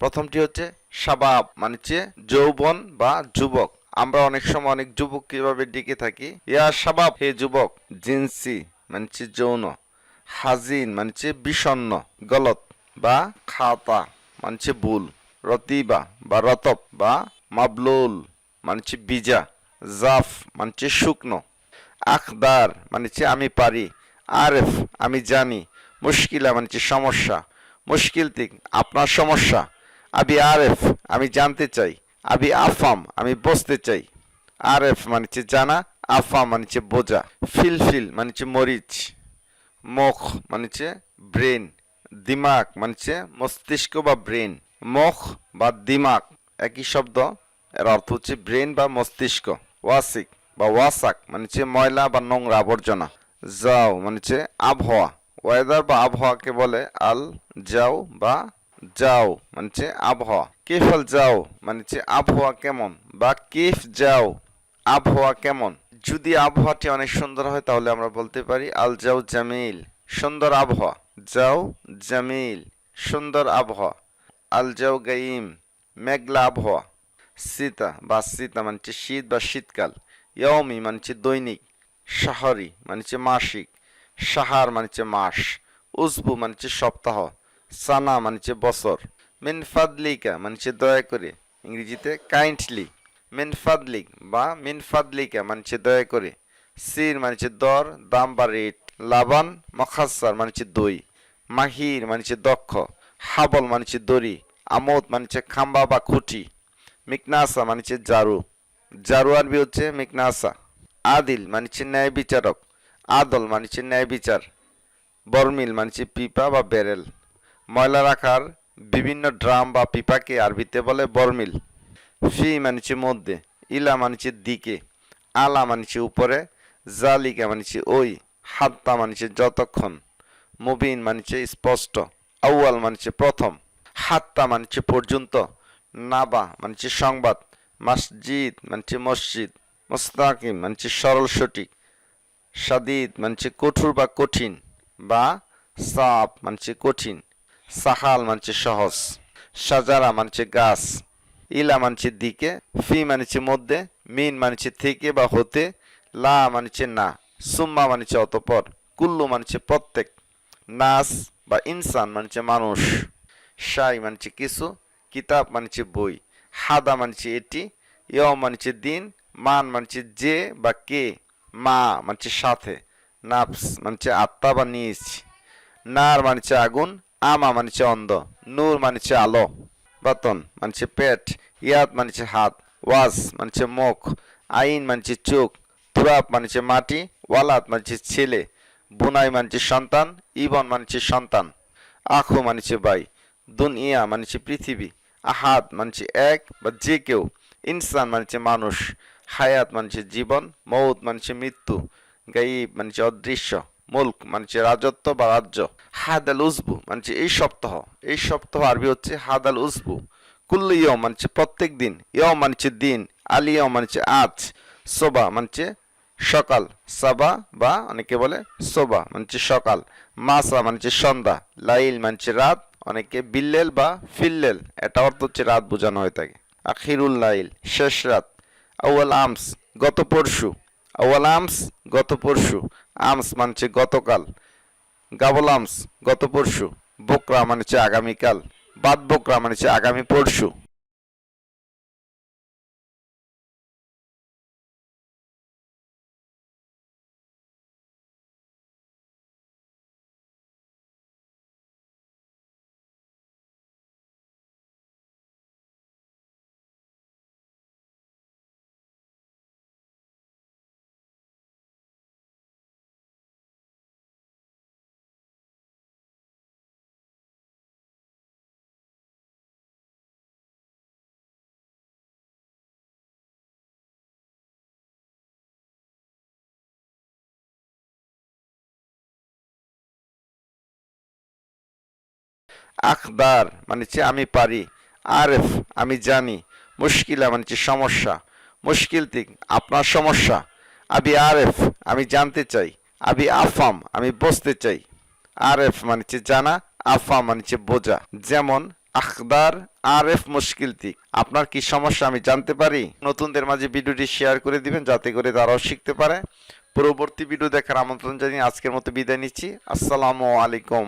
প্রথমটি হচ্ছে শাবাব, মানে হচ্ছে যৌবন বা যুবক। আমরা অনেক সময় অনেক যুবক কিভাবে ডেকে থাকি, ইয়া শাবাব, হে যুবক। জিনসি মানে হচ্ছে যৌন। হাজিন মানে হচ্ছে বিষণ্ণ, গলত বা খাতা মানে হচ্ছে ভুল। রতিবা বা রতব বা মাবলুল মানে হচ্ছে বিজা। জাফ মানে হচ্ছে শুকনো। আখদার মানে হচ্ছে আমি পারি। আরেফ আমি জানি। মুশকিলা মানে হচ্ছে সমস্যা। মুশকিল তিক আপনার সমস্যা। আবি আরেফ আমি জানতে চাই। আবি আফাম আমি বসতে চাই। আরেফ মানে হচ্ছে জানা, আফাম মানে হচ্ছে বোঝা। ফিলফিল মানে হচ্ছে মরিচ। মুখ মানে হচ্ছে ব্রেন। দিমাগ মানে হচ্ছে মস্তিষ্ক বা ব্রেন। মুখ বা দিমাগ একই শব্দ, এর অর্থ হচ্ছে ব্রেন বা মস্তিষ্ক। ওয়াসিক বা ওয়াসাক মানে হচ্ছে ময়লা বা নোংরা আবর্জনা। যাও মানে হচ্ছে আবহাওয়া। ওয়েদার বা আবহাওয়াকে বলে আল যাও বা যাও মানে হচ্ছে আবহাওয়া। কেফাল যাও মানে হচ্ছে আবহাওয়া কেমন, বা কেফ যাও আবহাওয়া কেমন। যদি আবহাওয়াটি অনেক সুন্দর হয় তাহলে আমরা বলতে পারি আল যাও জামিল, সুন্দর আবহাওয়া। যাও জামিল, সুন্দর আবহাওয়া। আল যাও গাইম, মেঘলা আবহাওয়া। শীতা বা শীতা মানে শীত বা শীতকাল। ইয়মি মানে দৈনিক। শাহরি মানে মাসিক। সাহার মানে মাস। উজবু মানে সপ্তাহ। সানা মানে বছর। মিন ফাদলিকা মানে দয়া করে, ইংরেজিতে কাইন্ডলি। মিন ফাদলিক বা মিন ফাদলিকা মানে দয়া করে। সির মানে দর, দাম বা রেট। লাবান মখাসার মানে দই। মাহির মানে দক্ষ। হাবল মানে দড়ি। আমোদ মানে খাম্বা বা খুঁটি। মিকনাসা মানে জারু। জারু আরবি হচ্ছে মিকনাসা। আদিল মানে ন্যায় বিচারক। আদল মানে ন্যায় বিচার। বরমিল মানে পিপা বা ব্যারেল। ময়লা রাখার বিভিন্ন ড্রাম বা পিপাকে আরবিতে বলে বরমিল। ফি মানে মধ্যে। ইলা মানে দিকে। আলা মানে উপরে। জালিকা মানে ওই। হাত্তা মানে যতক্ষণ। মুবিন মানে স্পষ্ট। আউয়াল মানে প্রথম। হাত্তা মানে পর্যন্ত। নাবা মানে সংবাদ। মসজিদ মানে মসজিদ। মুস্তাকিম মানে সরল সঠিক। সাদিদ মানে কঠোর বা কঠিন, বা সাপ মানে কঠিন। সাহাল মানে সহজ। সাজারা মানে গাছ। ইলা মানে দিকে। ফি মানে মধ্যে। মিন মানে থেকে বা হতে। লা মানে না। সুম্মা মানে অতপর। কুল্লু মানে প্রত্যেক। নাস বা ইনসান মানে মানুষ। শাই মানে কিছু। কিতাব মানে বই। হাদা মানে এটি। ইয় মানে দিন। মান মানে যে বা কে। মা মানে সাথে। নাফস মানে আত্মা বা নিজ। নার মানে আগুন। আমা মানে অন্ধ। নূর মানে আলো। বাতন মানে পেট। ইয়াদ মানে হাত। ওয়াজ মানে মুখ। আইন মানে চোখ। তুরাব মানে মাটি। ওয়ালাদ মানে ছেলে। বুনাই মানে সন্তান। ইবন মানে সন্তান। আখু মানে ভাই। দুনিয়া মানে পৃথিবী। আহাদ মানে এক বা যে কেউ। ইনসান মানে মানুষ। হায়াত মানে জীবন। মৌত মানে মৃত্যু। গাইব মানে অদৃশ্য। মুল্ক মানে রাজত্ব বা রাজ্য। হাদ আল উজবু মানে এই সপ্তাহ। এই সপ্তাহ আরবি হচ্ছে হাদ আল উজবু। কুল্লু ইয়ম মানে প্রত্যেক দিন। ইয়ম মানে দিন। আলিয়ম মানে আজ। সোবা মানে সকাল। সাবা বা অনেকে বলে সোবা মানে সকাল। মাসা মানে সন্ধ্যা। লাইল মানে রাত, অনেকে বিল্লেল বা ফিল্লেল, এটা অর্থ হচ্ছে রাত বোঝানো হয়ে থাকে। আখিরুল লাইল শেষ রাত। আউয়াল আমস গত পরশু। আউয়াল আমস গত পরশু। আমস মানে গতকাল। গাবল আমস গত পরশু। বকরা মানে আগামীকাল। বাদ বকরা মানে আগামী পরশু। আখদার মানে আমি পারি। আরেফ আমি জানি। মুশকিলা মানে সমস্যা। মুশকিল তিক আপনার সমস্যা। আবি আরেফ আমি জানতে চাই। আবি আফাম আমি বসতে চাই। আরেফ মানে জানা। আফাম মানে বোঝা। যেমন আখদার আরেফ মুশকিল তিক। আপনার কি সমস্যা আমি জানতে পারি? নতুনদের মাঝে ভিডিওটি শেয়ার করে দিবেন যাতে করে তারাও শিখতে পারে। পরবর্তী ভিডিও দেখার আমন্ত্রণ জানিয়ে আজকের মতো বিদায় নিচ্ছি। আসসালামু আলাইকুম।